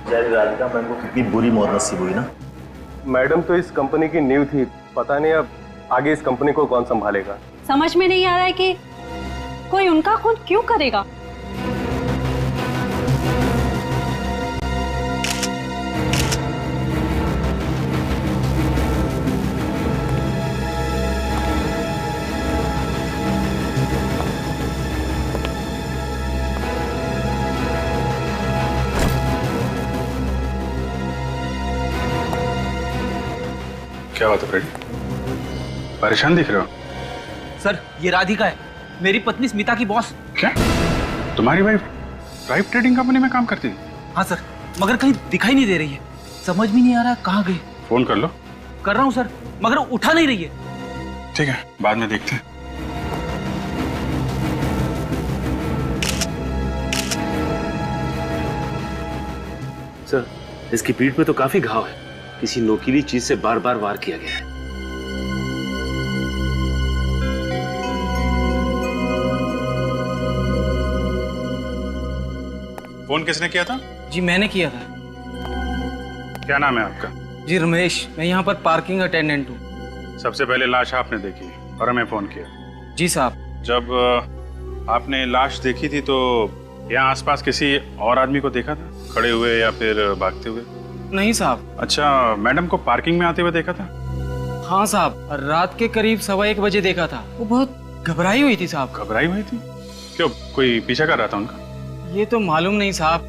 बेचारी राधिका मैम को कितनी बुरी मौत नसीब हुई ना। मैडम तो इस कंपनी की नींव थी, पता नहीं अब आगे इस कंपनी को कौन संभालेगा। समझ में नहीं आ रहा है कि कोई उनका खून क्यों करेगा। क्या बात है फ्रेडी, परेशान दिख रहे हो? सर ये राधिका है, मेरी पत्नी स्मिता की बॉस। क्या तुम्हारी वाइफ प्राइवेट ट्रेडिंग कंपनी में काम करती थी? हाँ सर, मगर कहीं दिखाई नहीं दे रही है, समझ में नहीं आ रहा है कहाँ गई। फोन कर लो। कर रहा हूँ सर, मगर उठा नहीं रही है। ठीक है, बाद में देखते हैं। सर इसकी पीठ पे तो काफी घाव है, किसी नोकीली चीज से बार बार वार किया गया है। फोन किसने किया था? जी मैंने किया था। क्या नाम है आपका? जी रमेश, मैं यहाँ पर पार्किंग अटेंडेंट हूँ। सबसे पहले लाश आपने देखी और हमें फोन किया? जी साहब। जब आपने लाश देखी थी तो यहाँ आसपास किसी और आदमी को देखा था, खड़े हुए या फिर भागते हुए? नहीं साहब। अच्छा, मैडम को पार्किंग में आते हुए देखा था? हाँ साहब, रात के करीब 1:15 बजे देखा था। वो बहुत घबराई हुई थी साहब। घबराई हुई थी? क्यों, कोई पीछा कर रहा था उनका? ये तो मालूम नहीं साहब,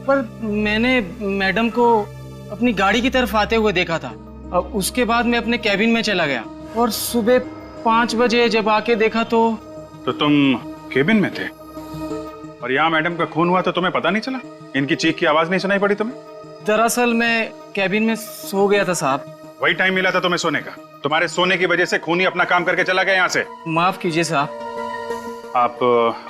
पर मैंने मैडम को अपनी गाड़ी की तरफ आते हुए देखा था। अब उसके बाद मैं अपने कैबिन में चला गया और सुबह 5 बजे जब आके देखा तो तुम केबिन में थे और यहाँ मैडम का खून हुआ तो तुम्हें पता नहीं चला? इनकी चीख की आवाज नहीं सुनाई पड़ी तुम्हें? दरअसल मैं कैबिन में सो गया था साहब। वही टाइम मिला था तुम्हें सोने का? तुम्हारे सोने की वजह से खूनी अपना काम करके चला गया यहाँ से। माफ कीजिए साहब। आप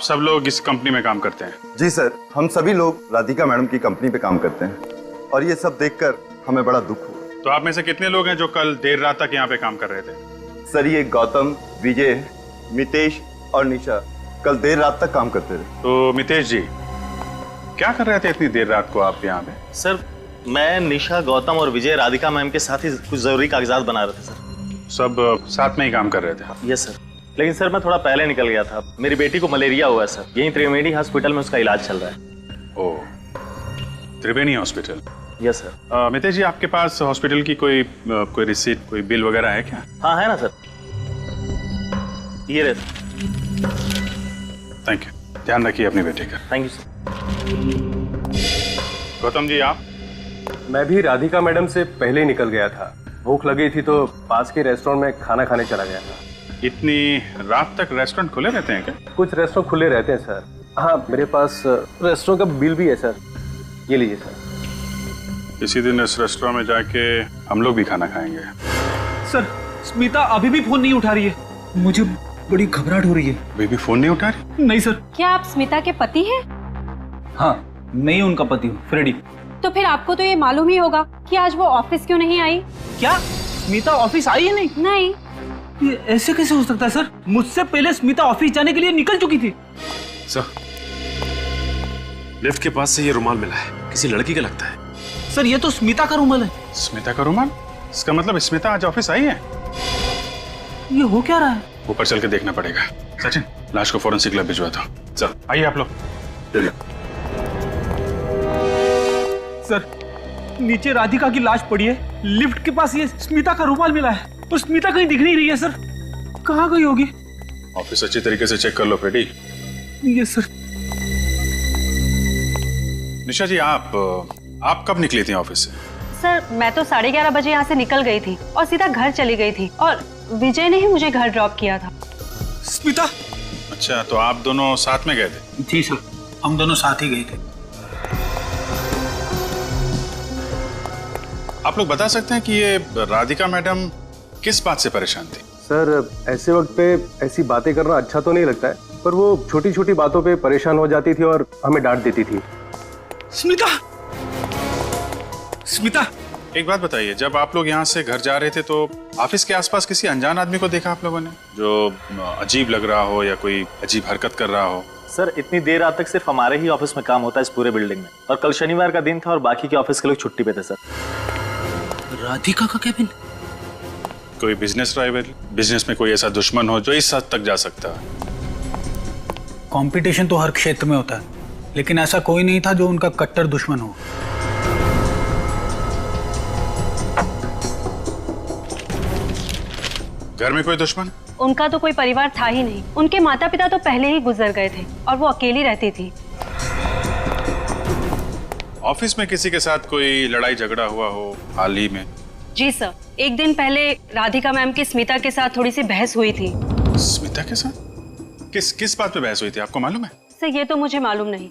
सब लोग इस कंपनी में काम करते हैं? जी सर, हम सभी लोग राधिका मैडम की कंपनी पे काम करते हैं और ये सब देखकर हमें बड़ा दुख हुआ। तो आप में से कितने लोग हैं जो कल देर रात तक यहाँ पे काम कर रहे थे? सर ये गौतम, विजय, मितेश और निशा कल देर रात तक काम करते रहे। तो मितेश जी, क्या कर रहे थे इतनी देर रात को आप यहाँ पे? सर मैं, निशा, गौतम और विजय राधिका मैम के साथ ही कुछ जरूरी कागजात बना रहे थे सर। सब साथ में ही काम कर रहे थे? यस सर, लेकिन सर मैं थोड़ा पहले निकल गया था। मेरी बेटी को मलेरिया हुआ है सर, यहीं त्रिवेणी हॉस्पिटल में उसका इलाज चल रहा है। Oh, Triveni hospital. Yes sir. Mitesh ji, आपके पास हॉस्पिटल की कोई रिसीट, कोई बिल वगैरह है क्या? हाँ है ना सर, ये रहे। थैंक यू, ध्यान रखिए अपनी बेटी का। Thank you sir. Gautam ji आप? मैं भी राधिका मैडम से पहले ही निकल गया था। भूख लगी थी तो पास के रेस्टोरेंट में खाना खाने चला गया था। इतनी रात तक रेस्टोरेंट खुले रहते हैं क्या? कुछ रेस्टोरेंट खुले रहते हैं सर। हाँ, मेरे पास रेस्टोरेंट का बिल भी है सर, ये लीजिए सर। इसी दिन इस रेस्टोरेंट में जाके हम लोग भी खाना खाएंगे। सर स्मिता अभी भी फोन नहीं उठा रही है, मुझे बड़ी घबराहट हो रही है। अभी भी फोन नहीं उठा रही? नहीं सर। क्या आप स्मिता के पति हैं? हाँ, मैं ही उनका पति हूँ, फ्रेडी। तो फिर आपको तो ये मालूम ही होगा कि आज वो ऑफिस क्यों नहीं आई। क्या स्मिता ऑफिस आई है? नहीं। ये ऐसे कैसे हो सकता है सर? मुझसे पहले स्मिता ऑफिस जाने के लिए निकल चुकी थी। सर लिफ्ट के पास से ये रुमाल मिला है, किसी लड़की का लगता है। सर ये तो स्मिता का रुमाल है। स्मिता का रुमाल? इसका मतलब स्मिता आज ऑफिस आई है? ये हो क्या रहा है? ऊपर चल के देखना पड़ेगा। सचिन, लाश को फॉरेंसिक लैब भिजवा दो। चल आइए आप लोग। सर नीचे राधिका की लाश पड़ी है, लिफ्ट के पास ये स्मिता का रुमाल मिला है और स्मिता कहीं दिख नहीं रही है। सर कहाँ गई होगी? ऑफिस अच्छी तरीके से चेक कर लो Freddy. Yes sir. Nisha ji, आप कब निकली थी ऑफिस से? सर मैं तो 11:30 बजे यहाँ से निकल गई थी और सीधा घर चली गई थी और विजय ने ही मुझे घर ड्रॉप किया था। स्मिता? अच्छा, तो आप दोनों साथ में गए थे? जी सर, हम दोनों साथ ही गए थे। आप लोग बता सकते हैं कि ये राधिका मैडम किस बात से परेशान थी? सर ऐसे वक्त पे ऐसी बातें करना अच्छा तो नहीं लगता है, पर वो छोटी छोटी बातों पे परेशान हो जाती थी और हमें डांट देती थी। स्मिता! स्मिता! एक बात बताइए, जब आप लोग यहाँ से घर जा रहे थे तो ऑफिस के आसपास किसी अनजान आदमी को देखा आप लोगों ने, जो अजीब लग रहा हो या कोई अजीब हरकत कर रहा हो? सर इतनी देर रात तक सिर्फ हमारे ही ऑफिस में काम होता है इस पूरे बिल्डिंग में, और कल शनिवार का दिन था और बाकी के ऑफिस के लोग छुट्टी पे थे सर। राधिका का केबिन? कोई बिजनेस राइवल, बिजनेस में कोई ऐसा दुश्मन हो जो इस हद तक जा सकता है। कंपटीशन तो हर क्षेत्र में होता है, लेकिन ऐसा कोई नहीं था जो उनका कट्टर दुश्मन हो। घर में कोई दुश्मन? उनका तो कोई परिवार था ही नहीं। उनके माता पिता तो पहले ही गुजर गए थे और वो अकेली रहती थी। ऑफिस में किसी के साथ कोई लड़ाई झगड़ा हुआ हो हाल ही में? जी सर, एक दिन पहले राधिका मैम की स्मिता के साथ थोड़ी सी बहस हुई थी। स्मिता के साथ? किस बात पे बहस हुई थी, आपको मालूम है? सर ये तो मुझे मालूम नहीं,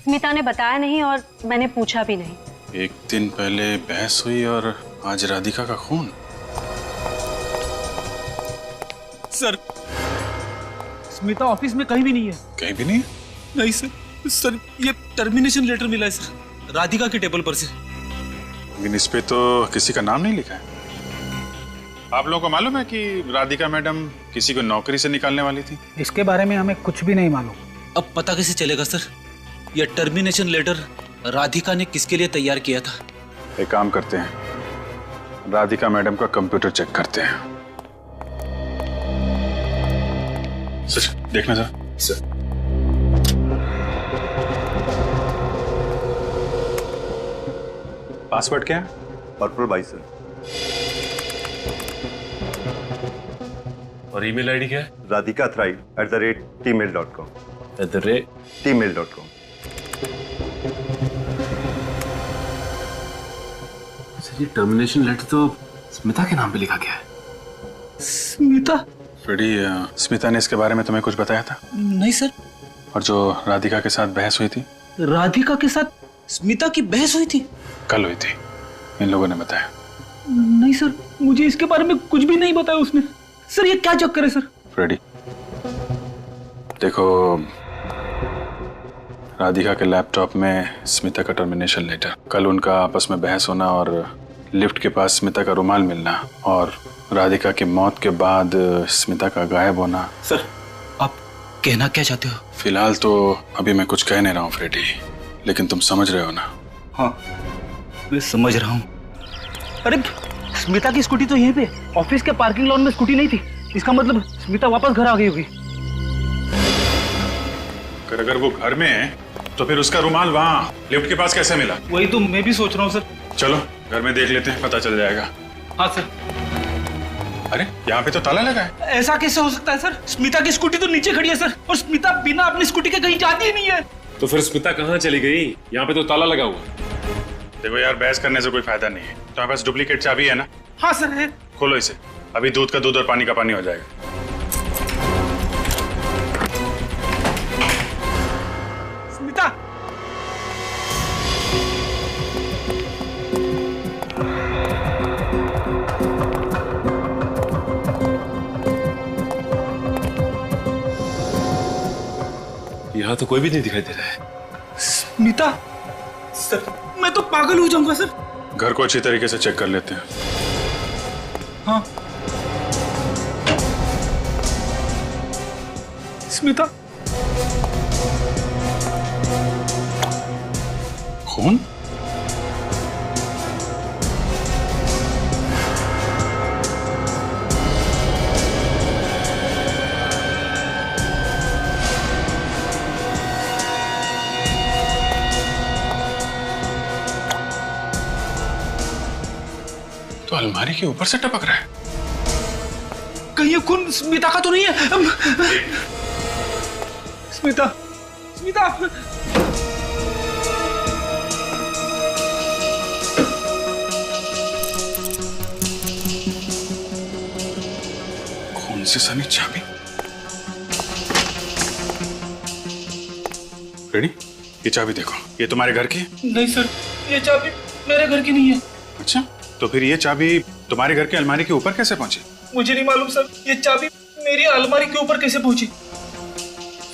स्मिता ने बताया नहीं और मैंने पूछा भी नहीं। एक दिन पहले बहस हुई और आज राधिका का खून? सर स्मिता ऑफिस में कहीं भी नहीं है। कहीं भी नहीं? नहीं सर, सर ये टर्मिनेशन लेटर मिला है सर, राधिका के टेबल पर से। लेकिन इस पे तो किसी का नाम नहीं लिखा है। आप लोगों को मालूम है कि राधिका मैडम किसी को नौकरी से निकालने वाली थी? इसके बारे में हमें कुछ भी नहीं मालूम। अब पता कैसे चलेगा सर, यह टर्मिनेशन लेटर राधिका ने किसके लिए तैयार किया था? एक काम करते हैं, राधिका मैडम का कंप्यूटर चेक करते हैं। सर देखना जरा। सर पासवर्ड क्या है? Purple by sir. और ईमेल आईडी क्या है? radhikathrive@tmail.com। tmail.com। सर ये टर्मिनेशन लेटर तो स्मिता के नाम पे लिखा गया है। स्मिता? फ्रेडी, स्मिता ने इसके बारे में तुम्हें कुछ बताया था? नहीं सर। और जो राधिका के साथ बहस हुई थी? राधिका के साथ स्मिता की बहस हुई थी? कल हुई थी, इन लोगों ने बताया। नहीं सर, मुझे इसके बारे में कुछ भी नहीं बताया उसने। सर ये क्या चक्कर है सर? फ्रेडी देखो, राधिका के लैपटॉप में स्मिता का टर्मिनेशन लेटर, कल उनका आपस में बहस होना और लिफ्ट के पास स्मिता का रुमाल मिलना, और राधिका की मौत के बाद स्मिता का गायब होना। सर आप कहना क्या चाहते हो? फिलहाल तो अभी मैं कुछ कह नहीं रहा हूँ फ्रेडी, लेकिन तुम समझ रहे हो ना? हाँ मैं समझ रहा हूँ। अरे स्मिता की स्कूटी तो यहीं पे ऑफिस के पार्किंग लॉन में स्कूटी नहीं थी, इसका मतलब स्मिता वापस घर आ गई होगी। अगर वो घर में है तो फिर उसका रुमाल वहाँ लिफ्ट के पास कैसे मिला? वही तो मैं भी सोच रहा हूँ सर। चलो घर में देख लेते हैं, पता चल जाएगा। हाँ सर। अरे यहाँ पे तो ताला लगा है। ऐसा कैसे हो सकता है सर? स्मिता की स्कूटी तो नीचे खड़ी है सर, और स्मिता बिना अपनी स्कूटी के कहीं जाती ही नहीं है। तो फिर स्मिता कहाँ चली गई? यहाँ पे तो ताला लगा हुआ। देखो यार, बहस करने से कोई फायदा नहीं है। तुम्हारे पास डुप्लीकेट चाबी है ना? हाँ सर है। खोलो इसे, अभी दूध का दूध और पानी का पानी हो जाएगा। स्मिता! यहाँ तो कोई भी नहीं दिखाई दे रहा है। स्मिता? सर मैं तो पागल हो जाऊंगा सर। घर को अच्छी तरीके से चेक कर लेते हैं। हाँ स्मिता। खून? तो अलमारी के ऊपर से टपक रहा है। कहीं ये खून स्मिता का तो नहीं है? स्मिता, स्मिता! खून से सनी चाबी। रेडी? ये चाबी देखो, ये तुम्हारे घर की है? नहीं सर, ये चाबी मेरे घर की नहीं है। अच्छा, तो फिर ये चाबी तुम्हारे घर की अलमारी के ऊपर कैसे पहुंची? मुझे नहीं मालूम सर, ये चाबी मेरी अलमारी के ऊपर कैसे पहुंची?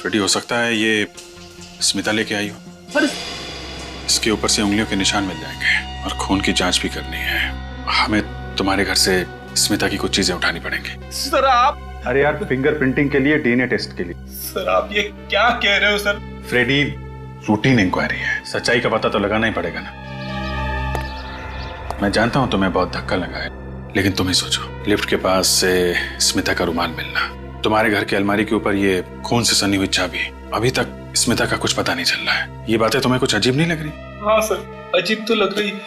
फ्रेडी, हो सकता है ये स्मिता लेके आई हो। पर इसके ऊपर से उंगलियों के निशान मिल जाएंगे और खून की जांच भी करनी है। हमें तुम्हारे घर से स्मिता की कुछ चीजें उठानी पड़ेंगी। सर आप अरे यार, फिंगरप्रिंटिंग के लिए, डीएनए टेस्ट के लिए। सर आप ये क्या कह रहे हो सर? फ्रेडी, रूटीन इंक्वायरी है, सच्चाई का पता तो लगाना ही पड़ेगा ना। मैं जानता हूं तुम्हें बहुत धक्का लगा है, लेकिन तुम ही सोचो, लिफ्ट के पास से स्मिता का रुमाल मिलना, तुम्हारे घर की अलमारी के ऊपर ये खून से सनी हुई चाबी, अभी तक स्मिता का कुछ पता नहीं चल रहा है। ये बातें तुम्हें कुछ अजीब नहीं लग रही? हाँ सर, अजीब तो लग रही है।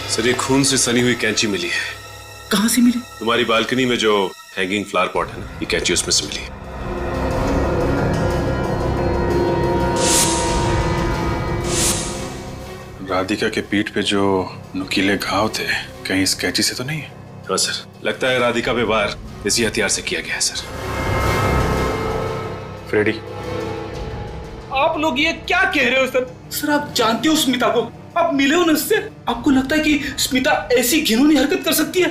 सर, ये खून से सनी हुई कैंची मिली है। कहाँ से मिली? तुम्हारी बालकनी में जो हैंगिंग फ्लावर पॉट है ना, ये कैंची उसमें से मिली है। राधिका के पीठ पे जो नुकीले घाव थे, कहीं इस कैंची से तो नहीं है? हाँ सर, लगता है राधिका पे वार इसी हथियार से किया गया है सर। फ्रेडी, आप लोग ये क्या कह रहे हो सर? सर आप जानते हो स्मिता को, आप मिले हो ना उससे, आपको लगता है कि स्मिता ऐसी घिनौनी हरकत कर सकती है?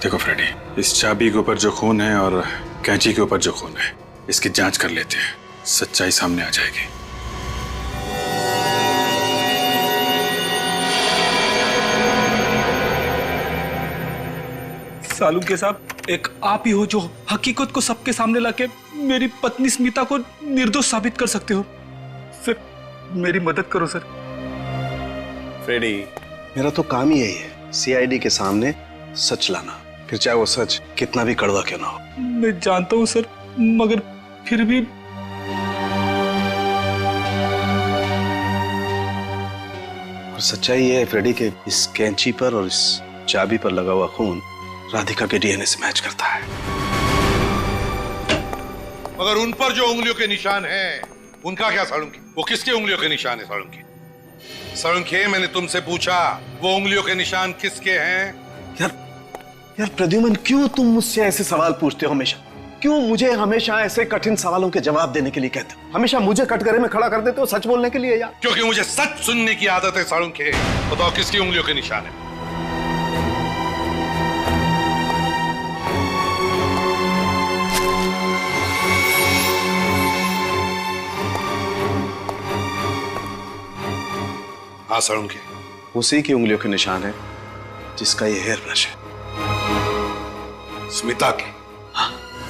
देखो फ्रेडी, इस चाबी के ऊपर जो खून है और कैंची के ऊपर जो खून है, इसकी जांच कर लेते हैं, सच्चाई सामने आ जाएगी। सालुंके साहब, एक आप ही हो जो हकीकत को सबके सामने लाके मेरी पत्नी स्मिता को निर्दोष साबित कर सकते हो। सर मेरी मदद करो सर। फ्रेडी, मेरा तो काम ही यही है, सीआईडी के सामने सच लाना, फिर चाहे वो सच कितना भी कड़वा क्यों ना हो। मैं जानता हूँ सर, मगर फिर भी और सच्चाई ये है फ्रेडी के इस कैंची पर और इस चाबी पर लगा हुआ खून राधिका के डीएनए से मैच करता है। मगर उन पर जो उंगलियों के निशान हैं, उनका क्या सालुंके? वो किसके उंगलियों के निशान है सालुंके? सालुंके, मैंने तुमसे पूछा वो उंगलियों के निशान किसके हैं? यार प्रद्युमन, क्यों तुम मुझसे ऐसे सवाल पूछते हो हमेशा? क्यों मुझे हमेशा ऐसे कठिन सवालों के जवाब देने के लिए कहते हो? हमेशा मुझे कटघरे में खड़ा कर देते हो सच बोलने के लिए यार? क्योंकि मुझे सच सुनने की आदत है सालुंके। बताओ किसकी उंगलियों के निशान है? हाँ सालुंके, उसी की उंगलियों के निशान है जिसका ये हेयर ब्रश है। स्मिता के?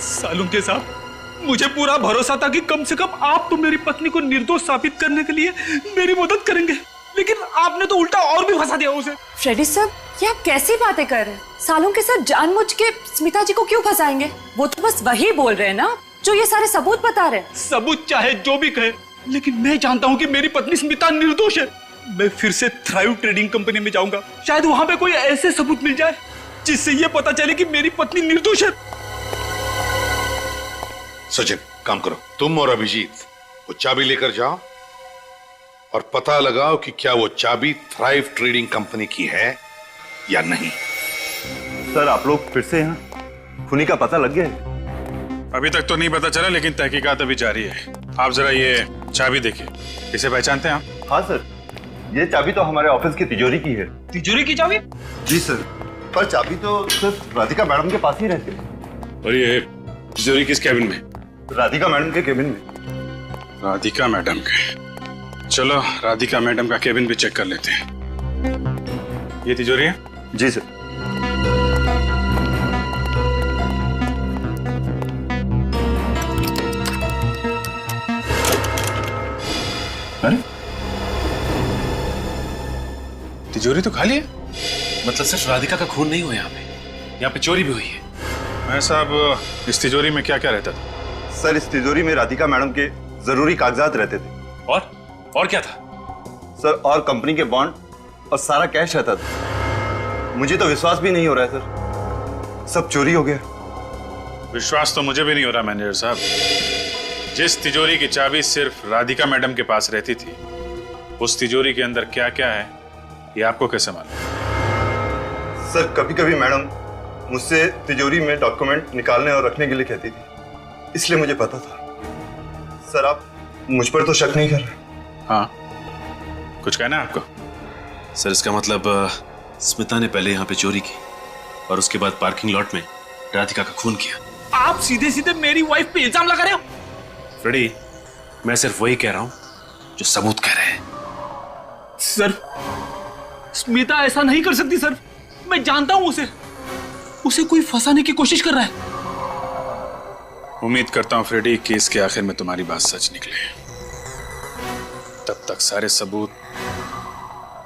सालुंके साहब, मुझे पूरा भरोसा था कि कम से कम आप तो मेरी पत्नी को निर्दोष साबित करने के लिए मेरी मदद करेंगे, लेकिन आपने तो उल्टा और भी फंसा दिया उसे। फ्रेडी साहब, ये आप कैसी बातें कर रहे हैं? सालुंके साहब जानबूझ के स्मिता जी को क्यों फंसाएंगे? वो तो बस वही बोल रहे हैं ना जो ये सारे सबूत बता रहे हैं। सबूत चाहे जो भी कहे, लेकिन मैं जानता हूँ कि मेरी पत्नी स्मिता निर्दोष है। मैं फिर से थ्राइव ट्रेडिंग कंपनी में जाऊंगा, शायद वहां पे कोई ऐसे सबूत मिल जाए जिससे ये पता चले कि मेरी पत्नी निर्दोष है। सचिन, काम करो, तुम और अभिजीत वो चाबी लेकर जाओ और पता लगाओ कि क्या वो चाबी थ्राइव ट्रेडिंग कंपनी की है या नहीं। सर, आप लोग फिर से यहाँ? खूनी का पता लग गया है? अभी तक तो नहीं पता चला, लेकिन तहकीकात अभी जारी है। आप जरा ये चाबी देखिए, इसे पहचानते हैं आप? हाँ सर, ये चाबी तो हमारे ऑफिस की तिजोरी की है। तिजोरी की चाबी? जी सर, पर चाबी तो सिर्फ राधिका मैडम के पास ही रहती है। और ये तिजोरी किस कैबिन में? राधिका मैडम के केबिन में। राधिका मैडम के? चलो राधिका मैडम का केबिन भी चेक कर लेते हैं। ये तिजोरी है? जी सर। अरे तिजोरी तो खाली है। मतलब सिर्फ राधिका का खून नहीं हुआ यहाँ पे चोरी भी हुई है। मैं साहब, इस तिजोरी में क्या क्या रहता था? सर, इस तिजोरी में राधिका मैडम के जरूरी कागजात रहते थे। और क्या था? सर, और कंपनी के बॉन्ड और सारा कैश रहता था। मुझे तो विश्वास भी नहीं हो रहा है सर, सब चोरी हो गया। विश्वास तो मुझे भी नहीं हो रहा मैनेजर साहब। जिस तिजोरी की चाबी सिर्फ राधिका मैडम के पास रहती थी, उस तिजोरी के अंदर क्या क्या है ये आपको कैसे मालूम? सर, कभी कभी मैडम मुझसे तिजोरी में डॉक्यूमेंट निकालने और रखने के लिए कहती थी, इसलिए मुझे पता था। सर, आप मुझ पर तो शक नहीं कर रहे? हाँ, कुछ कहना है आपको? सर, इसका मतलब स्मिता ने पहले यहाँ पे चोरी की और उसके बाद पार्किंग लॉट में राधिका का खून किया। आप सीधे सीधे मेरी वाइफ पे इल्जाम लगा रहे हो? फ्रेडी, मैं सिर्फ वही कह रहा हूँ जो सबूत कह रहे हैं। सर, स्मिता ऐसा नहीं कर सकती सर। मैं जानता हूं उसे कोई फंसाने की कोशिश कर रहा है। उम्मीद करता हूं फ्रेडी केस के आखिर में तुम्हारी बात सच निकले। तब तक सारे सबूत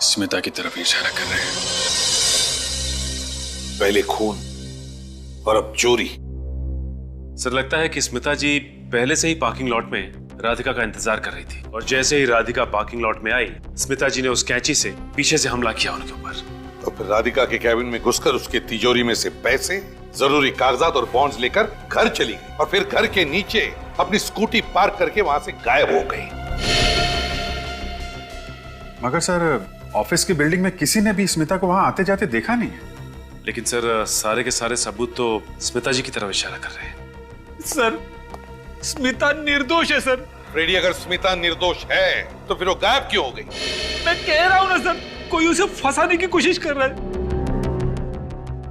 स्मिता की तरफ इशारा कर रहे हैं। पहले खून और अब चोरी। सर, लगता है कि स्मिता जी पहले से ही पार्किंग लॉट में राधिका का इंतजार कर रही थी और जैसे ही राधिका पार्किंग लॉट में आई, स्मिता जी ने उस कैंची से पीछे से हमला किया उनके ऊपर। तो फिर राधिका के कैबिन में घुसकर उसके तिजोरी में से पैसे, जरूरी कागजात और बॉन्ड्स लेकर घर चली गई और फिर घर के नीचे अपनी स्कूटी पार्क करके वहां से गायब हो गई। मगर सर, ऑफिस की बिल्डिंग में किसी ने भी स्मिता को वहां आते जाते देखा नहीं है। लेकिन सर, सारे के सारे सबूत तो स्मिता जी की तरफ इशारा कर रहे हैं। सर, स्मिता निर्दोष है सर। फ्रेडी, अगर स्मिता निर्दोष है तो फिर वो गायब क्यों हो गई? मैं कह रहा हूं ना सर, कोई उसे फंसाने की कोशिश कर रहा है।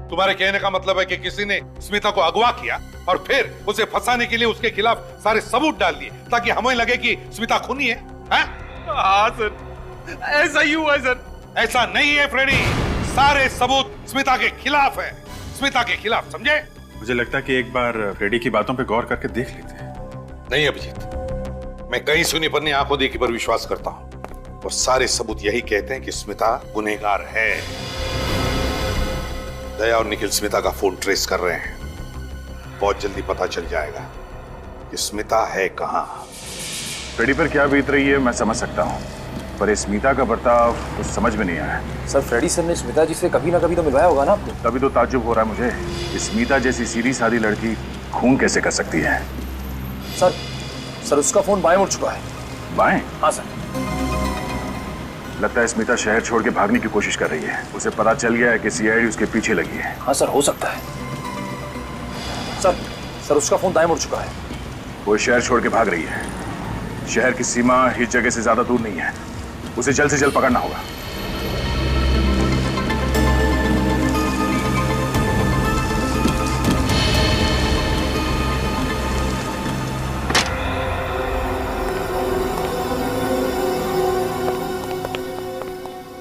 तुम्हारे कहने का मतलब है कि किसी ने स्मिता को अगवा किया और फिर उसे फंसाने के लिए उसके खिलाफ सारे सबूत डाल दिए ताकि हमें लगे कि स्मिता खूनी है? हाँ सर, ऐसा ही हुआ है सर। ऐसा नहीं है फ्रेडी, सारे सबूत स्मिता के खिलाफ है, स्मिता के खिलाफ, समझे? मुझे लगता है कि एक बार फ्रेडी की बातों पे गौर करके देख लेते हैं। नहीं अभिजीत, मैं कहीं सुनी पर नहीं, आंखों देखी पर विश्वास करता हूं और सारे सबूत यही कहते हैं कि स्मिता गुनहगार है। दया और निखिल स्मिता का फोन ट्रेस कर रहे हैं। बहुत जल्दी पता चल जाएगा कि स्मिता है कहां। फ्रेडी पर क्या बीत रही है मैं समझ सकता हूं, पर इस स्मिता का बर्ताव कुछ समझ में नहीं आया। सर, फ्रेडी सर ने स्मिता जी से कभी ना कभी तो मिलवाया होगा ना आपने? तभी तो ताज्जुब हो रहा है मुझे, स्मिता जैसी सीधी सादी लड़की खून कैसे कर सकती है। सर उसका फोन बाएं मुड़ चुका है। बाएं? हाँ सर। लगता है स्मिता शहर छोड़ के भागने की कोशिश कर रही है। उसे पता चल गया है कि सीआईडी उसके पीछे लगी है। हाँ सर, हो सकता है। सर उसका फोन दाएं मुड़ चुका है। वो शहर छोड़ के भाग रही है। शहर की सीमा इस जगह से ज्यादा दूर नहीं है, उसे जल्द से जल्द पकड़ना होगा।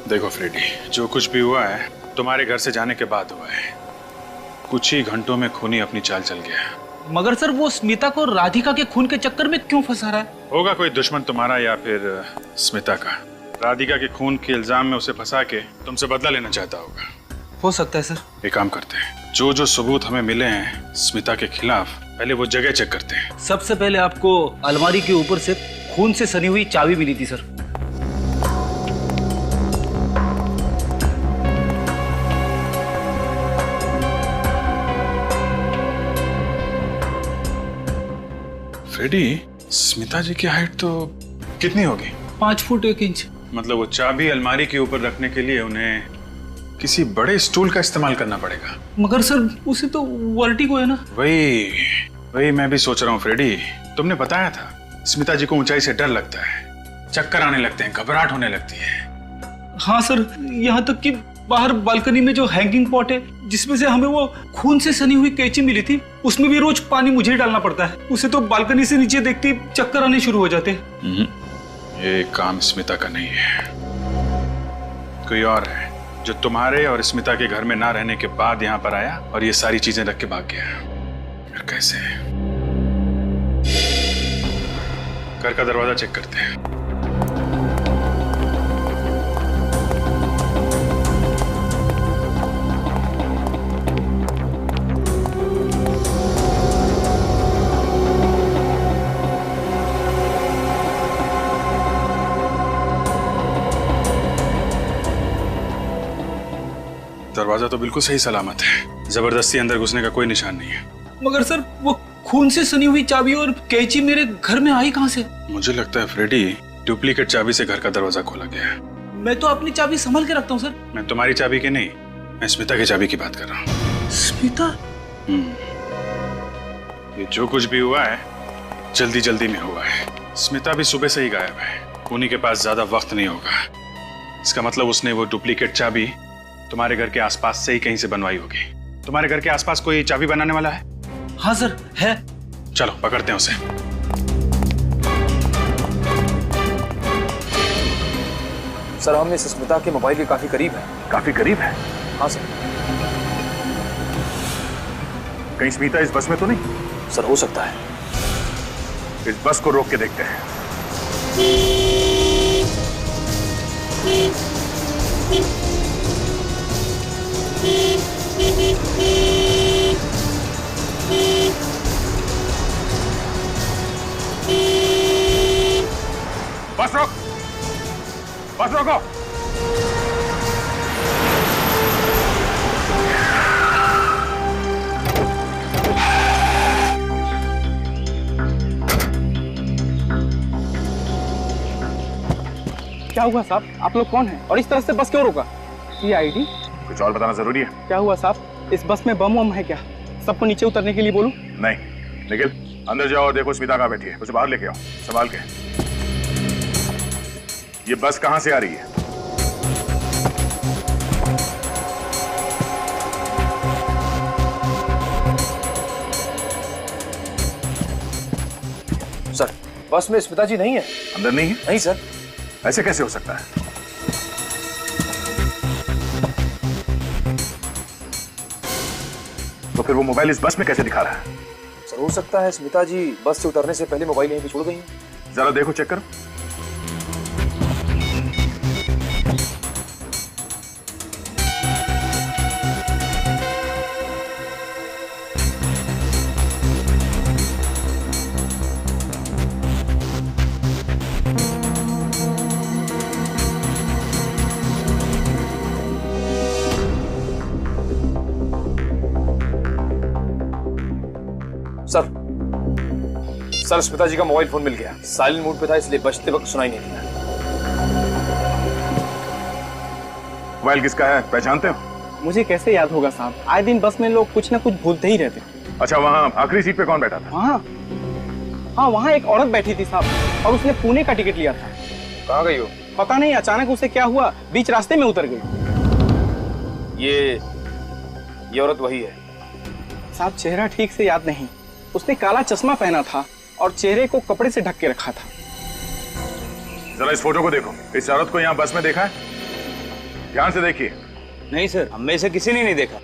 देखो फ्रेडी, जो कुछ भी हुआ है तुम्हारे घर से जाने के बाद हुआ है। कुछ ही घंटों में खूनी अपनी चाल चल गया। मगर सर, वो स्मिता को राधिका के खून के चक्कर में क्यों फंसा रहा है? होगा कोई दुश्मन तुम्हारा या फिर स्मिता का। राधिका के खून के इल्जाम में उसे फंसा के तुमसे बदला लेना चाहता होगा। हो सकता है सर। एक काम करते हैं, जो जो सबूत हमें मिले हैं स्मिता के खिलाफ, पहले वो जगह चेक करते हैं। सबसे पहले आपको अलमारी के ऊपर से खून से सनी हुई चाबी मिली थी सर। फ्रेडी, स्मिता जी की हाइट तो कितनी होगी? 5 फुट 1 इंच। मतलब वो चाबी अलमारी के ऊपर रखने के लिए उन्हें किसी बड़े स्टूल का इस्तेमाल करना पड़ेगा। मगर सर, उसे तो वर्टिगो है ना। वही मैं भी सोच रहा हूँ फ्रेडी। तुमने बताया था स्मिता जी को ऊंचाई से डर लगता है, चक्कर आने लगते हैं, घबराहट होने लगती है। हाँ सर, यहाँ तक कि बाहर बालकनी में जो हैंगिंग पॉट है जिसमें से हमें वो खून से सनी हुई कैंची मिली थी, उसमें भी रोज पानी मुझे ही डालना पड़ता है। उसे तो बालकनी से नीचे देखते ही चक्कर आने शुरू हो जाते हैं। ये काम स्मिता का नहीं है, कोई और है जो तुम्हारे और स्मिता के घर में ना रहने के बाद यहाँ पर आया और ये सारी चीजें रख के भाग गया। फिर कैसे? घर का दरवाजा चेक करते हैं। दरवाजा तो बिल्कुल सही सलामत है, जबरदस्ती अंदर घुसने का कोई निशान नहीं है। मगर सर, वो खून से सनी हुई चाबी और कैंची मेरे घर में आई कहां से? मुझे लगता है फ्रेडी, डुप्लीकेट चाबी से घर का दरवाजा खोला गया है। मैं तो अपनी चाबी संभाल के रखता हूँ सर। मैं तुम्हारी चाबी की नहीं, मैं स्मिता की चाबी की बात कर रहा हूँ। स्मिता? ये जो कुछ भी हुआ है जल्दी जल्दी में हुआ है। स्मिता भी सुबह से ही गायब है, उन्हीं के पास ज्यादा वक्त नहीं होगा। इसका मतलब उसने वो डुप्लीकेट चाबी तुम्हारे घर के आसपास से ही कहीं से बनवाई होगी। तुम्हारे घर के आसपास कोई चाबी बनाने वाला है? हाँ सर, है। चलो पकड़ते हैं उसे। सर हम इस स्मिता के मोबाइल के काफी करीब हैं। काफी करीब है? हाँ सर। कहीं स्मिता इस बस में तो नहीं? सर हो सकता है। इस बस को रोक के देखते हैं। बस रोक, बस रोको। क्या हुआ साहब? आप लोग कौन हैं और इस तरह से बस क्यों रोका? ये आईडी? कुछ और बताना जरूरी है? क्या हुआ साहब? इस बस में बम वम है क्या? सबको नीचे उतरने के लिए बोलूं? नहीं निखिल, अंदर जाओ और देखो स्मिता कहाँ बैठी है, उसे बाहर लेके आओ संभाल के। ये बस कहाँ से आ रही है? सर बस में स्मिता जी नहीं है। अंदर नहीं है? नहीं सर। ऐसे कैसे हो सकता है? तो फिर वो मोबाइल इस बस में कैसे दिखा रहा है? सर हो सकता है स्मिता जी बस से उतरने से पहले मोबाइल यहीं पे छोड़ गई हैं। जरा देखो, चेक करो। सर स्मिता जी का मोबाइल फोन मिल गया। साइलेंट मोड पे था इसलिए बजते वक्त सुनाई नहीं दिया। मोबाइल किसका है, पहचानते हो? मुझे कैसे याद होगा साहब, आए दिन बस में लोग कुछ ना कुछ भूलते ही रहते। अच्छा, वहाँ आखिरी सीट पे कौन बैठा था? हाँ वहाँ एक औरत बैठी थी साहब, और उसने पुणे का टिकट लिया था। कहाँ गई हो? पता नहीं, अचानक उसे क्या हुआ, बीच रास्ते में उतर गई। ये औरत वही है साहब? चेहरा ठीक से याद नहीं। उसने काला चश्मा पहना था और चेहरे को कपड़े से ढक के रखा था। जरा इस फोटो को देखो। इस औरत को यहाँ बस में देखा है? ध्यान से देखिए। नहीं सर, हम में से किसी ने नहीं देखा।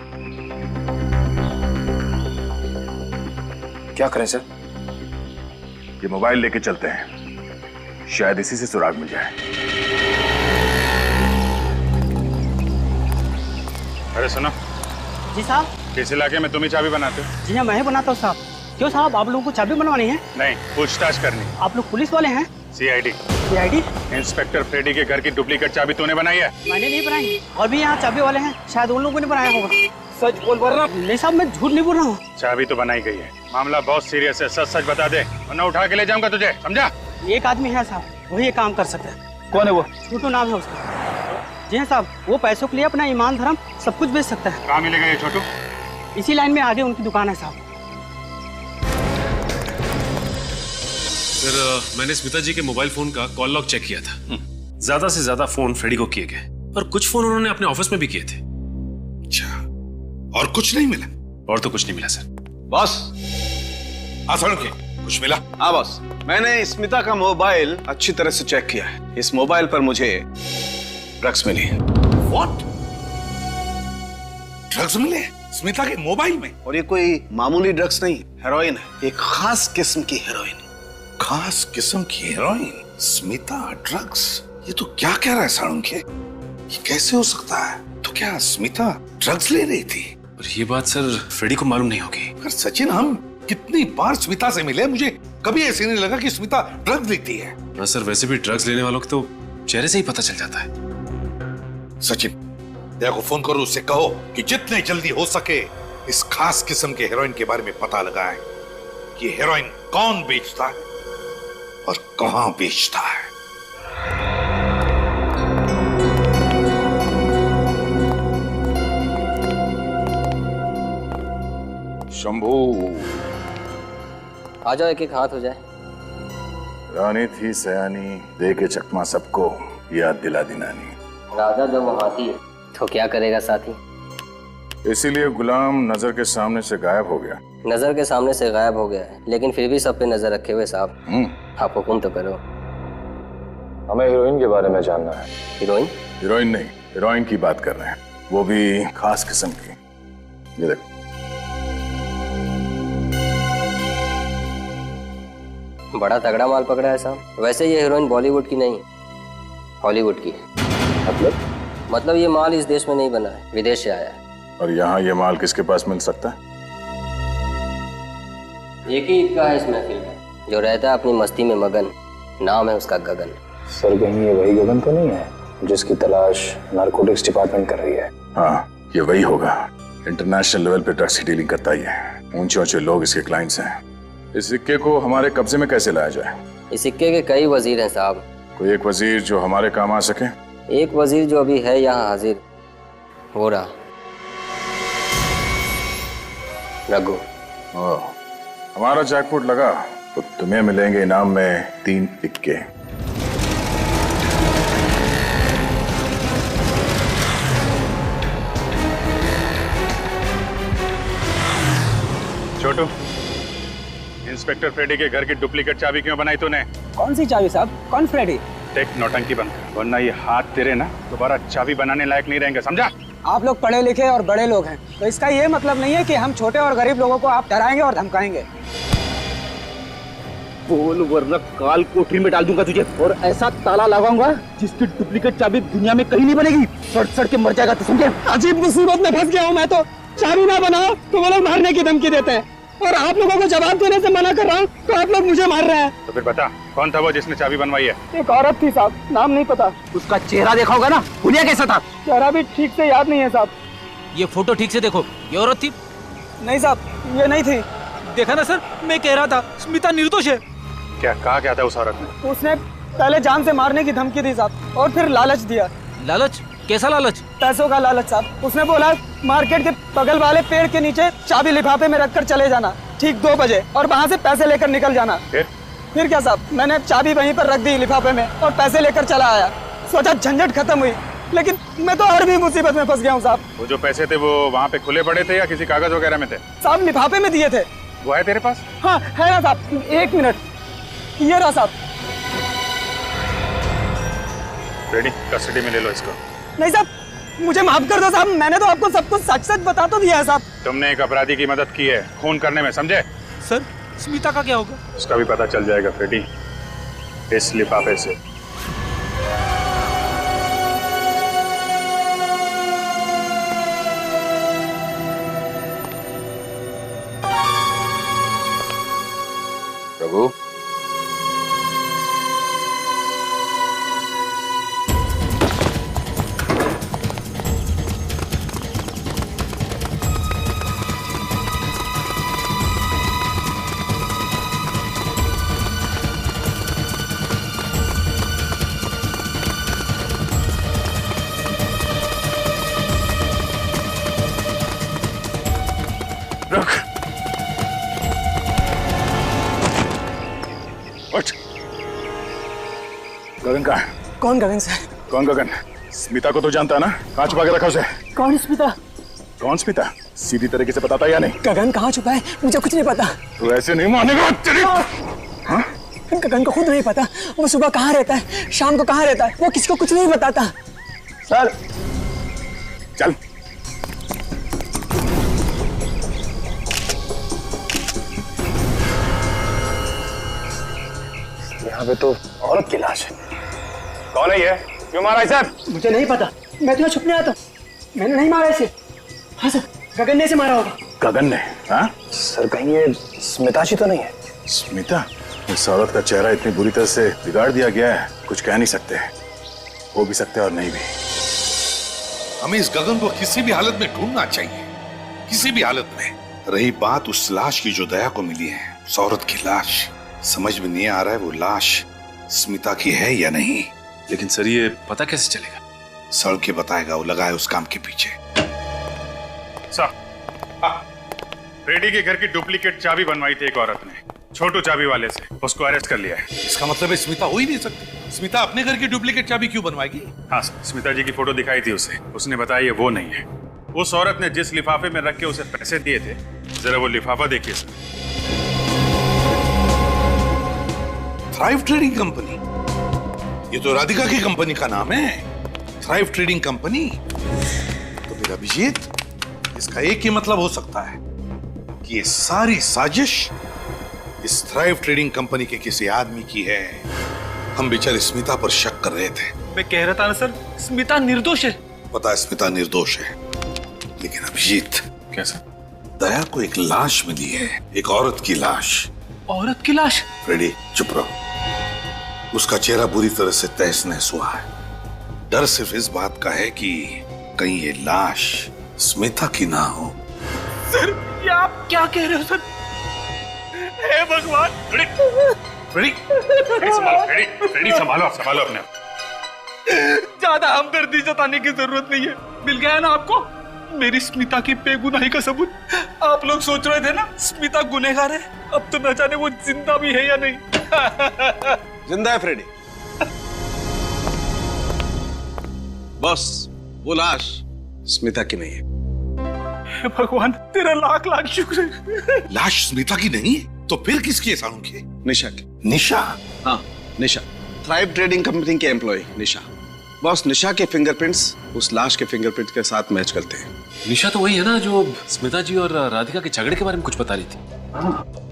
क्या करें सर? ये मोबाइल लेके चलते हैं, शायद इसी से सुराग मिल जाए। अरे सुनो। जी साहब। किस इलाके में तुम ही चाबी बनाते हो? जी हाँ, मैं ही बनाता हूँ साहब। क्यों साहब, आप लोगों को चाबी बनवानी है? नहीं, पूछताछ करनी। आप लोग पुलिस वाले हैं? सीआईडी। सीआईडी? इंस्पेक्टर फ्रेडी के घर की डुप्लीकेट चाबी तूने बनाई है? मैंने नहीं बनाई, और भी यहाँ चाबी वाले हैं, शायद उन लोगों ने बनाया होगा। सच बोल रहा? नहीं साहब, मैं झूठ नहीं बोल रहा हूँ। चाबी तो बनाई गई है, मामला बहुत सीरियस है, सच सच बता दे वरना उठा के ले जाऊंगा तुझे, समझा? एक आदमी है साहब, वही ये काम कर सकता है। कौन है वो? छोटू नाम है उसका। जी हाँ साहब, वो पैसों के लिए अपना ईमान धर्म सब कुछ बेच सकता है। कहाँ मिलेगा ये छोटू? इसी लाइन में आगे उनकी दुकान है साहब। सर मैंने स्मिता जी के मोबाइल फोन का कॉल लॉग चेक किया था। ज्यादा से ज्यादा फोन फ्रेडी को किए गए और कुछ फोन उन्होंने अपने ऑफिस में भी किए थे। अच्छा, और कुछ नहीं मिला? और तो कुछ नहीं मिला सर। बॉस आसान के कुछ मिला? हाँ बॉस, मैंने स्मिता का मोबाइल अच्छी तरह से चेक किया है। इस मोबाइल पर मुझे ड्रग्स मिली है। व्हाट? ड्रग्स मिले स्मिता के मोबाइल में? और ये कोई मामूली ड्रग्स नहीं, हेरोइन है, एक खास किस्म की हेरोइन। खास किस्म की हेरोइन? स्मिता ड्रग्स? ये तो क्या कह रहा है साळुंखे? ये कैसे हो सकता है? तो क्या स्मिता ड्रग्स ले रही थी? पर ये बात सर फ्रेडी को मालूम नहीं होगी। पर सचिन, हम कितनी बार स्मिता से मिले, मुझे कभी ऐसे नहीं लगा कि स्मिता ड्रग्स लेती है। हाँ सर, वैसे भी ड्रग्स लेने वालों को तो चेहरे से ही पता चल जाता है। सचिन, दया को फोन करो, उससे कहो कि जितने जल्दी हो सके इस खास किस्म के हेरोइन के बारे में पता लगाए कि हेरोइन कौन बेचता है और कहां बेचता है। शंभू, आ जाओ, एक एक हाथ हो जाए। रानी थी सयानी, दे के चकमा सबको याद दिला दी नानी। राजा जब वो हाथी है तो क्या करेगा साथी? इसीलिए गुलाम नजर के सामने से गायब हो गया। नजर के सामने से गायब हो गया है, लेकिन फिर भी सब पे नजर रखे हुए साहब। आप हुक्म तो करो। हमें हीरोइन के बारे में जानना है। हीरोइन? हीरोइन नहीं, हीरोइन की बात कर रहे हैं, वो भी खास किस्म की। ये देखो। बड़ा तगड़ा माल पकड़ा है साहब। वैसे ये हीरोइन बॉलीवुड की नहीं, हॉलीवुड की है। मतलब ये माल इस देश में नहीं बना है, विदेश से आया है। और यहाँ ये माल किसके पास मिल सकता है? एक ही इक्का है इस महफिल का, जो रहता है अपनी मस्ती में मगन, नाम है उसका गगन। सर कहीं ये वही गगन तो नहीं है जिसकी तलाश नारकोटिक्स डिपार्टमेंट कर रही है? हाँ, ये वही होगा। इंटरनेशनल लेवल पे ड्रग्स की डीलिंग करता ही है। ऊंचे ऊंचे लोग इसके क्लाइंट्स हैं। इस सिक्के को हमारे कब्जे में कैसे लाया जाए? इस सिक्के के कई वजीर हैं साहब। कोई एक वजीर जो हमारे काम आ सके? एक वजीर जो अभी है यहाँ हाजिर, हो रहा रघु। हमारा जैकपॉट लगा तो तुम्हें मिलेंगे इनाम में 3 इक्के। छोटू, इंस्पेक्टर फ्रेडी के घर की डुप्लीकेट चाबी क्यों बनाई तूने? कौन सी चाबी साहब? कौन फ्रेडी? टेक नौटंकी बंद, वरना ये हाथ तेरे ना दोबारा चाबी बनाने लायक नहीं रहेंगे, समझा? आप लोग पढ़े लिखे और बड़े लोग हैं, तो इसका ये मतलब नहीं है कि हम छोटे और गरीब लोगों को आप डराएंगे और धमकाएंगे। बोल वरना काल कोठरी में डाल दूंगा तुझे, और ऐसा ताला लगाऊंगा जिसकी डुप्लीकेट चाबी दुनिया में कहीं नहीं बनेगी। सड़ सड़ के मर जाएगा, तो समझे? अजीब मुसीबत में फंस गया हूँ मैं तो। चाबी ना बनाओ तो वो लोग मारने की धमकी देते हैं, और आप लोगों को जवाब देने से मना कर रहा हूँ तो आप लोग मुझे मार रहे हैं। तो फिर बता, कौन था वो जिसने चाबी बनवाई है? एक औरत थी साहब, नाम नहीं पता। उसका चेहरा देखा होगा ना, हुलिया कैसा था? चेहरा भी ठीक से याद नहीं है साहब। ये फोटो ठीक से देखो, ये औरत थी? नहीं साहब, ये नहीं थी। देखा ना सर, मैं कह रहा था स्मिता निर्दोष है। क्या कहा क्या था उस औरत ने? उसने पहले जान से मारने की धमकी दी साहब, और फिर लालच दिया। लालच? कैसा लालच? पैसों का लालच साहब। उसने बोला मार्केट के बगल वाले पेड़ के नीचे चाबी लिफाफे में रखकर चले जाना ठीक 2 बजे, और वहाँ से पैसे लेकर निकल जाना। फिर क्या साहब, मैंने चाबी वहीं पर रख दी लिफाफे में और पैसे लेकर चला आया। सोचा झंझट खत्म हुई, लेकिन मैं तो और भी मुसीबत में फंस गया हूँ साहब। वो जो पैसे थे वो वहाँ पे खुले पड़े थे या किसी कागज वगैरह में थे? साहब लिफाफे में दिए थे। वो है तेरे पास? हाँ है ना साहब, 1 मिनट, ये रहा साहब। रेडी, कस्टडी में ले लो इसको। नहीं साहब, मुझे माफ कर दो साहब, मैंने तो आपको सब कुछ सच सच बता तो दिया है साहब। तुमने एक अपराधी की मदद की है खून करने में, समझे? सर स्मिता का क्या होगा? उसका भी पता चल जाएगा फ्रेडी, इस लिफाफे से। प्रभु, गगन कहाँ है? कौन गगन सर? कौन गगन? स्मिता को तो जानता है ना, कहाँ छुपा के रखा उसे? कौन स्मिता? कौन स्मिता? सीधी तरीके से बताता या नहीं? गगन कहाँ छुपा है मुझे कुछ नहीं पता। तू ऐसे नहीं मानेगा। हाँ? गगन को खुद नहीं पता, वो सुबह कहाँ रहता है, शाम को कहाँ रहता है, वो किसी को कुछ नहीं बताता। सर चल। यहाँ पे तो औरत की लाश है। कौन है ये? क्यों मारा इसे? मुझे नहीं पता, मैं तो छुपने आया था, मैंने नहीं मारा इसे। हाँ सर, गगन ने इसे मारा होगा। गगन ने? हाँ सर कहीं ये स्मिता जी तो नहीं है? स्मिता? इस औरत का चेहरा इतनी बुरी तरह से बिगाड़ दिया गया है, कुछ कह नहीं सकते। हो भी सकते और नहीं भी। हमें इस गगन को किसी भी हालत में ढूंढना चाहिए, किसी भी हालत में। रही बात उस लाश की जो दया को मिली है, उस औरत की लाश, समझ में नहीं आ रहा है वो लाश स्मिता की है या नहीं। लेकिन सर ये पता कैसे चलेगा? सड़ के बताएगा, वो लगा है उस काम के पीछे। फ्रेडी के घर की डुप्लीकेट चाबी बनवाई थी एक औरत ने, छोटू चाबी वाले से। उसको अरेस्ट कर लिया है। इसका मतलब है स्मिता हो ही नहीं सकती। स्मिता अपने घर की डुप्लीकेट चाबी क्यों बनवाएगी? हाँ, स्मिता जी की फोटो दिखाई थी उसे, उसने बताया ये वो नहीं है। उस औरत ने जिस लिफाफे में रख के उसे पैसे दिए थे, जरा वो लिफाफा देखिए सर। थ्राइव ट्रेडिंग कंपनी, ये तो राधिका की कंपनी का नाम है, थ्राइव ट्रेडिंग कंपनी। तो फिर अभिजीत, इसका एक ही मतलब हो सकता है कि ये सारी साजिश इस थ्राइव ट्रेडिंग कंपनी के किसी आदमी की है। हम बेचारे स्मिता पर शक कर रहे थे। मैं कह रहा था ना सर, स्मिता निर्दोष है। पता है स्मिता निर्दोष है, लेकिन अभिजीत कैसा? दया को एक लाश मिली है, एक औरत की लाश। औरत की लाश? फ्रेडी चुप रहो। उसका चेहरा बुरी तरह से तहस नहस हुआ है। डर सिर्फ इस बात का है कि कहीं ये लाश स्मिता की ना हो। सर ये आप क्या कह रहे हो सर? हे भगवान! फ्रेडी संभालो अपने आप। ज्यादा हमदर्दी जताने की जरूरत नहीं है। मिल गया ना आपको मेरी स्मिता की बेगुनाही का सबूत। आप लोग सोच रहे थे ना स्मिता गुनहगार है, अब तो न जाने वो जिंदा भी है या नहीं। जिंदा है फ्रेडी। बस वो लाश स्मिता की नहीं है। भगवान तेरा लाख लाख शुक्र है। लाश स्मिता की नहीं है तो फिर किसकी है सारुण की? निशा की। निशा? हाँ निशा, थ्राइव ट्रेडिंग कंपनी के एम्प्लॉय निशा। बॉस, निशा के फिंगरप्रिंट्स उस लाश के फिंगरप्रिंट के साथ मैच करते हैं। निशा तो वही है ना जो स्मिता जी और राधिका के झगड़े के बारे में कुछ बता रही थी।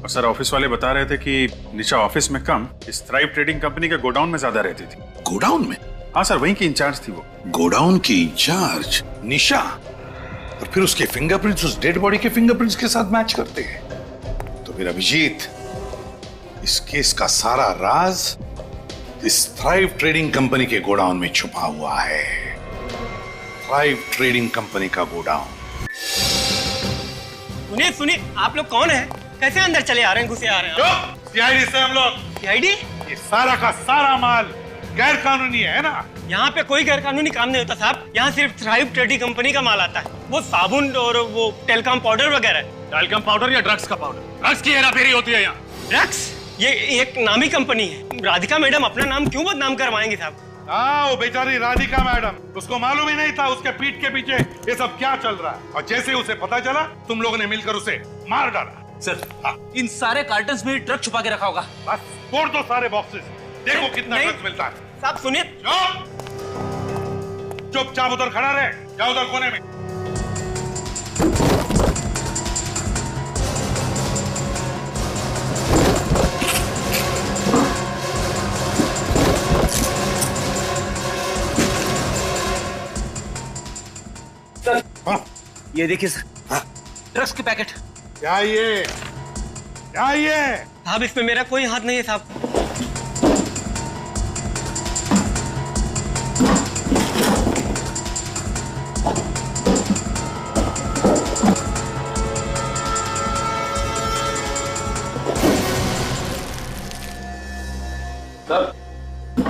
और सर ऑफिस वाले बता रहे थे कि निशा ऑफिस में कम, इस थ्राइव ट्रेडिंग कंपनी के गोडाउन में ज्यादा रहती थी। गोडाउन में? हाँ सर, वहीं की इंचार्ज थी वो। गोडाउन की इंचार्ज निशा? और फिर उसके फिंगरप्रिंट्स उस डेड बॉडी के फिंगरप्रिंट्स के साथ मैच करते हैं। तो फिर अभिजीत, इस केस का सारा राज इस थ्राइव ट्रेडिंग कंपनी के गोडाउन में छुपा हुआ है। थ्राइव ट्रेडिंग कंपनी का गोडाउन। सुनिए, आप लोग कौन हैं? कैसे अंदर चले आ रहे हैं, घुसे आ रहे हैं? सीआईडी से हम लोग। सीआईडी? ये सारा का सारा माल गैर कानूनी है ना? यहाँ पे कोई गैर कानूनी काम नहीं होता साहब। यहाँ सिर्फ थ्राइव ट्रेडिंग कंपनी का माल आता है। वो साबुन और वो टेलकॉम पाउडर वगैरह। टेलकॉम पाउडर या ड्रग्स का पाउडर? ड्रग्स की हेराफेरी होती है यहाँ। ड्रग्स? ये एक नामी कंपनी है। राधिका मैडम अपना नाम क्यों बदनाम करवाएंगे साहब? हाँ, वो बेचारी राधिका मैडम, उसको मालूम ही नहीं था उसके पीठ के पीछे ये सब क्या चल रहा है। और जैसे उसे पता चला, तुम लोगों ने मिलकर उसे मार डाला। सर, इन सारे कार्टन्स में ड्रग छुपा के रखा होगा। बस फोड़ दो सारे बॉक्सेस, देखो कितना ड्रग्स मिलता है। साहब सुनिए। चुपचाप उधर खड़ा रहे, जाओ उधर कोने में। सर, ये देखिए सर, ड्रग्स के पैकेट। क्या ये? क्या ये? साहब इसमें मेरा कोई हाथ नहीं है साहब।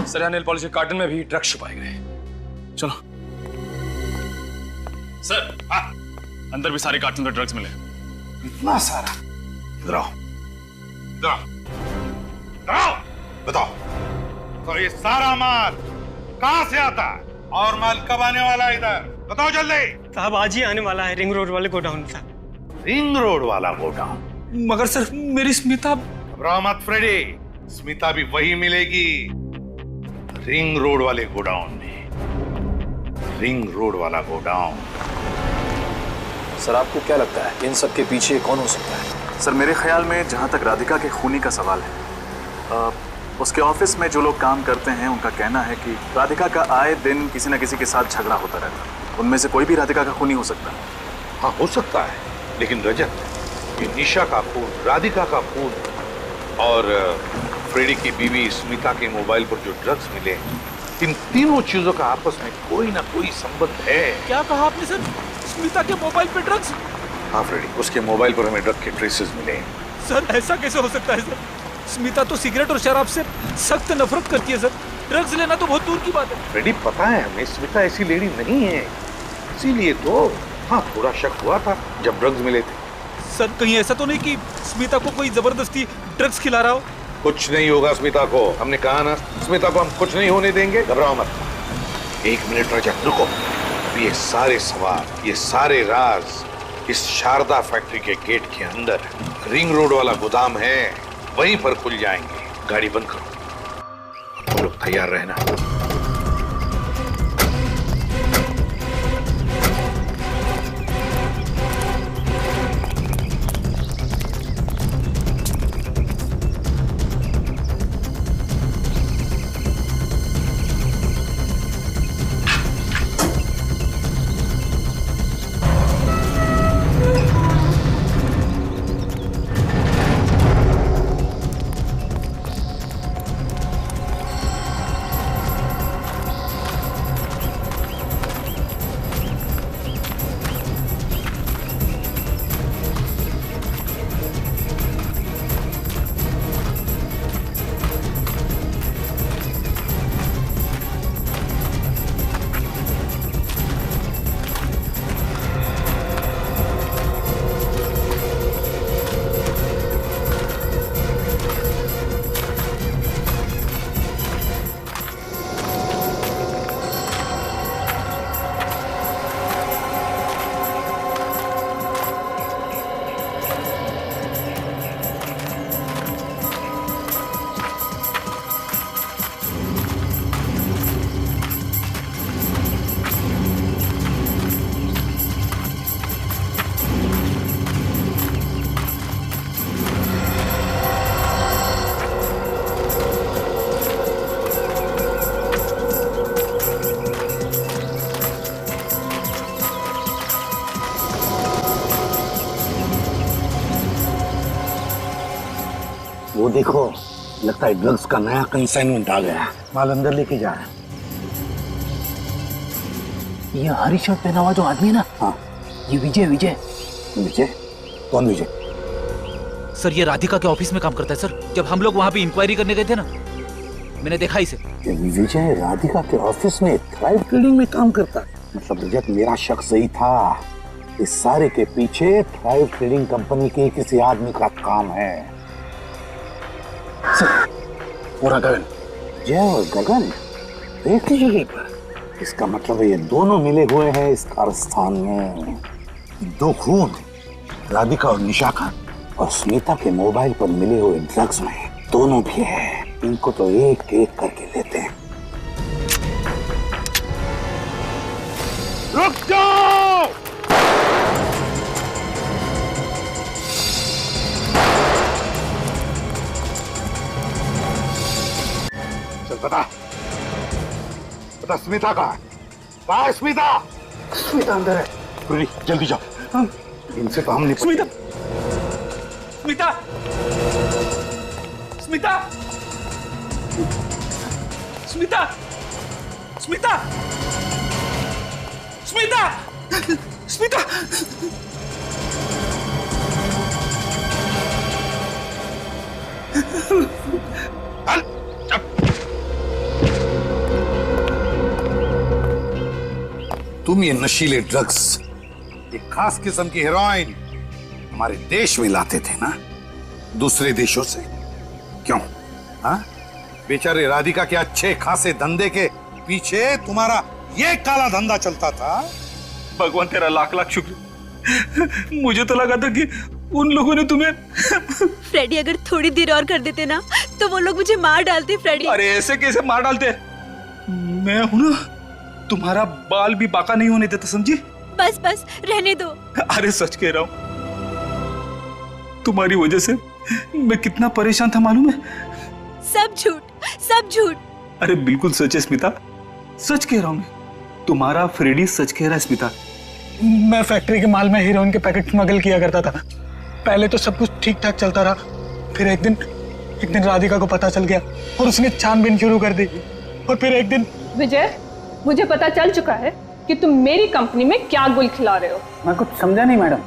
सर यहाँ नेल पॉलिश के कार्टन में भी ड्रग्स छुपाए गए। चलो सर, अंदर भी सारे कार्टन का ड्रग्स मिले। इतना सारा? इधर आओ, इधर आओ, इधर आओ। बताओ, तो ये सारा माल कहाँ से आता है और माल कब आने वाला है इधर? बताओ जल्दी। साहब आज ही आने वाला है, रिंग रोड वाले गोडाउन साहब। रिंग रोड वाला गोडाउन? मगर सर मेरी स्मिता। घबराओ मत फ्रेडी, स्मिता भी वही मिलेगी, रिंग रोड वाले गोडाउन में। रिंग रोड वाला गोडाउन। सर आपको क्या लगता है इन सब के पीछे कौन हो सकता है? सर मेरे ख्याल में जहाँ तक राधिका के खूनी का सवाल है, उसके ऑफिस में जो लोग काम करते हैं उनका कहना है कि राधिका का आए दिन किसी न किसी के साथ झगड़ा होता रहता है। उनमें से कोई भी राधिका का खूनी हो सकता है। हाँ हो सकता है, लेकिन रजत, ये निशा का खून, राधिका का खून और फ्रेडी की बीवी स्मिता के मोबाइल पर जो ड्रग्स मिले, इन तीनों चीजों का आपस में कोई ना कोई संबंध है। क्या कहा आपने सर? स्मिता के मोबाइल पे ड्रग्स? हाँ फ्रेडी, उसके मोबाइल पर हमें ड्रग के ट्रेसेस मिले। सर ऐसा कैसे हो सकता है सर? स्मिता तो सिगरेट और शराब से सख्त नफरत करती है सर। ड्रग्स लेना तो बहुत दूर की बात है। फ्रेडी पता है हमें, स्मिता ऐसी लेडी नहीं है, इसीलिए तो हाँ थोड़ा शक हुआ था जब ड्रग्स मिले थे। सर कहीं ऐसा तो नहीं कि स्मिता को कोई जबरदस्ती ड्रग्स खिला रहा हो? कुछ नहीं होगा स्मिता को, हमने कहा ना स्मिता को हम कुछ नहीं होने देंगे, घबराओ मत। एक मिनट रजत रुको, ये सारे सवाल, ये सारे राज इस शारदा फैक्ट्री के गेट के अंदर रिंग रोड वाला गोदाम है, वहीं पर खुल जाएंगे। गाड़ी बंद करो। तैयार रहना। वो देखो, लगता है ड्रग्स का नया कंसाइनमेंट आ गया। माल अंदर लेके जा रहा है। ये हरी शर्ट पहना हुआ जो आदमी है ना, हाँ, ये विजय। विजय? कौन विजय? सर ये राधिका के ऑफिस में काम करता है सर। जब हम लोग वहाँ पे इंक्वायरी करने गए थे ना, मैंने देखा इसे। विजय राधिका के ऑफिस में थ्राइव ट्रेडिंग में काम करता है। मतलब रजत, मेरा शक सही था। इस सारे के पीछे थ्राइव ट्रेडिंग कंपनी के किसी आदमी का काम है। पूरा गगन, जय और गगन एक ही जगह पर। इसका मतलब ये दोनों मिले हुए हैं इस कारस्थान में। दो खून, राधिका और निशा का, और स्मिता के मोबाइल पर मिले हुए ड्रग्स में दोनों भी है। इनको तो एक एक करके लेते हैं। रुक जाओ! चल बता स्मिता का है? स्मिता अंदर है। जल्दी जाओ, इनसे तो हम नहीं। स्मिता स्मिता स्मिता स्मिता स्मिता स्मिता स्मिता तुम ये नशीले ड्रग्स, एक खास किस्म की हेरोइन हमारे देश में लाते थे ना, दूसरे देशों से। क्यों? हाँ, बेचारे राधिका के अच्छे खासे धंधे के पीछे तुम्हारा ये काला धंधा चलता था। भगवान तेरा लाख लाख शुक्र। मुझे तो लगा था कि उन लोगों ने तुम्हें फ्रेडी, अगर थोड़ी देर और कर देते ना तो वो लोग मुझे मार डालते। फ्रेडी, अरे ऐसे कैसे मार डालते? मैं हूं ना, तुम्हारा बाल भी बाका नहीं होने देता, समझी? बस बस रहने दो। अरे सच कह रहा हूं, तुम्हारी वजह से मैं कितना परेशान था मालूम है? सब झूठ, सब झूठ। अरे बिल्कुल सच है स्मिता, सच कह रहा हूं मैं। तुम्हारा फ्रेडी सच कह रहा है स्मिता। मैं फैक्ट्री के माल में हीरोइन के पैकेट स्मगल किया करता था। पहले तो सब कुछ ठीक ठाक चलता रहा, फिर एक दिन राधिका को पता चल गया और उसने छानबीन शुरू कर दी। और फिर एक दिन विजय, मुझे पता चल चुका है कि तुम मेरी कंपनी में क्या गुल खिला रहे हो। मैं कुछ समझा नहीं मैडम।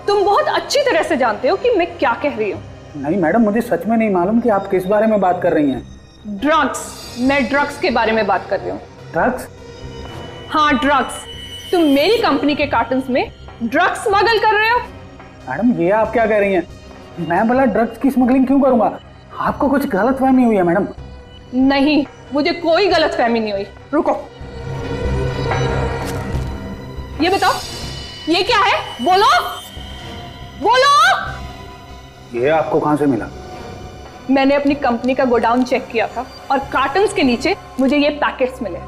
तुम बहुत अच्छी तरह से जानते हो कि मैं क्या कह रही हूँ। नहीं मैडम, मुझे सच में नहीं मालूम कि आप किस बारे में बात कर रही हैं। ड्रग्स, मैं ड्रग्स के बारे में बात कर रही हूँ। ड्रग्स? हाँ ड्रग्स। तुम मेरी कंपनी के कार्टन्स में ड्रग्स स्मगल कर रहे हो। मैडम ये आप क्या कह रही हैं? मैं भला ड्रग्स की स्मगलिंग क्यों करूंगा? आपको कुछ गलतफहमी हुई है मैडम। नहीं, मुझे कोई गलतफहमी नहीं हुई। रुको, ये बताओ ये क्या है? बोलो बोलो। ये आपको कहां से मिला? मैंने अपनी कंपनी का गोडाउन चेक किया था और कार्टन्स के नीचे मुझे ये पैकेट्स मिले।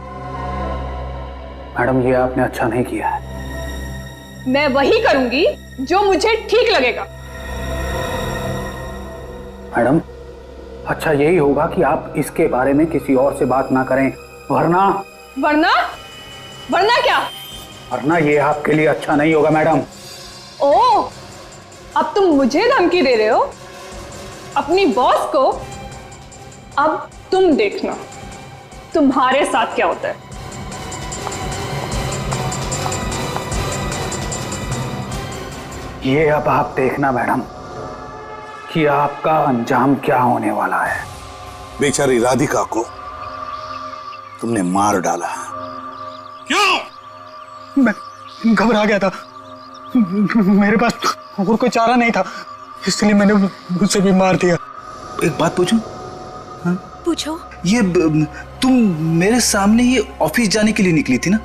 मैडम, ये आपने अच्छा नहीं किया है। मैं वही करूंगी जो मुझे ठीक लगेगा। मैडम, अच्छा यही होगा कि आप इसके बारे में किसी और से बात ना करें, वरना क्या? वरना ये आपके लिए अच्छा नहीं होगा मैडम। ओह, अब तुम मुझे धमकी दे रहे हो अपनी बॉस को? अब तुम देखना तुम्हारे साथ क्या होता है। ये अब आप देखना मैडम कि आपका अंजाम क्या होने वाला है। बेचारी राधिका को तुमने मार डाला। क्यों? मैं घबरा गया था, मेरे पास और कोई चारा नहीं था, इसलिए मैंने उसे भी मार दिया। एक बात पूछूं? हाँ? पूछो। ये तुम मेरे सामने ही ऑफिस जाने के लिए निकली थी ना?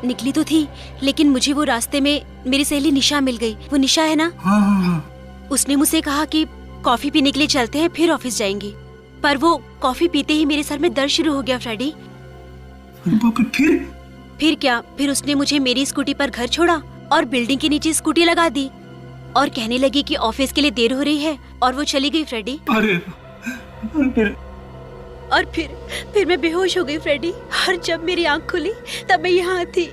निकली तो थी, लेकिन मुझे वो रास्ते में मेरी सहेली निशा मिल गई। वो निशा है ना? हाँ। उसने मुझसे कहा कि कॉफी पीने के लिए चलते हैं, फिर ऑफिस जाएंगे। पर वो कॉफी पीते ही मेरे सर में दर्द शुरू हो गया फ्रेडी। फिर क्या? फिर उसने मुझे मेरी स्कूटी पर घर छोड़ा और बिल्डिंग के नीचे स्कूटी लगा दी और कहने लगी कि ऑफिस के लिए देर हो रही है, और वो चली गई फ्रेडी। फिर मैं बेहोश हो गई फ्रेडी, और जब मेरी आंख खुली तब मैं यहाँ थी।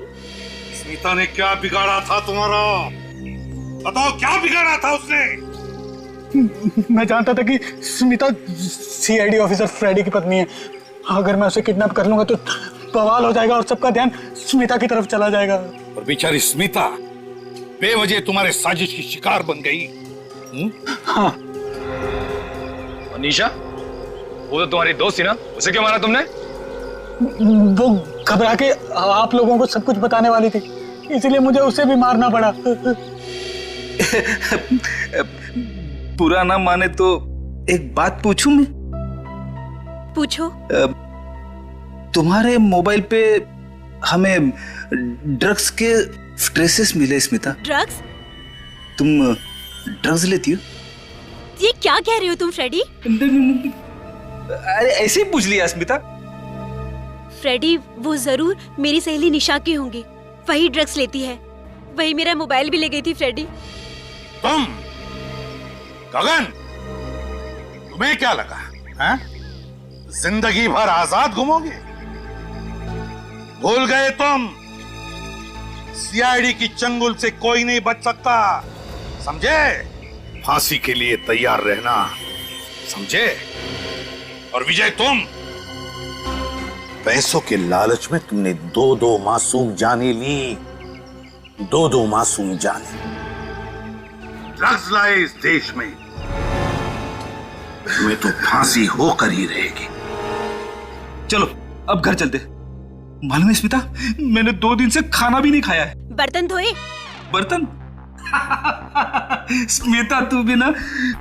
स्मिता ने क्या बिगाड़ा था तुम्हारा? बताओ, क्या बिगाड़ा था उसने? मैं जानता था कि स्मिता सीआईडी ऑफिसर फ्रेडी की पत्नी है। अगर मैं उसे किडनैप कर लूंगा तो बवाल हो जाएगा और सबका ध्यान स्मिता की तरफ चला जाएगा। और बेचारी स्मिता बेवजह तुम्हारे साजिश की शिकार बन गई। हाँ। और निशा, वो तो तुम्हारी दोस्त थी ना, उसे क्यों मारा तुमने? वो घबरा के आप लोगों को सब कुछ बताने वाली थी, इसलिए मुझे उसे भी मारना पड़ा। बुरा ना माने तो एक बात पूछूं मैं? पूछो। तुम्हारे मोबाइल पे हमें ड्रग्स के ट्रेसेस मिले स्मिता। ड्रग्स? तुम ड्रग्स लेती हो? ये क्या कह रहे हो तुम फ्रेडी? अरे ऐसे ही पूछ लिया स्मिता। फ्रेडी, वो जरूर मेरी सहेली निशा की होंगी, वही ड्रग्स लेती है, वही मेरा मोबाइल भी ले गई थी फ्रेडी। तुम गगन, तुम्हें क्या लगा है? जिंदगी भर आजाद घूमोगे? भूल गए तुम, सीआईडी की चंगुल से कोई नहीं बच सकता, समझे? फांसी के लिए तैयार रहना, समझे? और विजय, तुम पैसों के लालच में तुमने दो मासूम जाने ली, दो मासूम जाने। ड्रग्स लाए इस देश में, तुम्हें तो फांसी होकर ही रहेगी। चलो अब घर चलते। मालूम है स्मिता, मैंने 2 दिन से खाना भी नहीं खाया है। बर्तन धोए? बर्तन? स्मिता, तू भी ना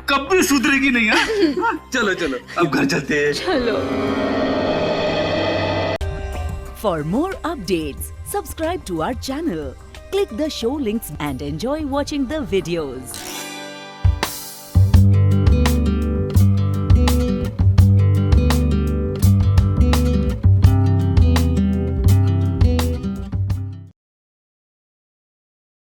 कभी सुधरेगी नहीं। हाँ? चलो चलो अब घर चलते हैं। चलो। For more updates, subscribe to our channel, click the show links and enjoy watching the videos.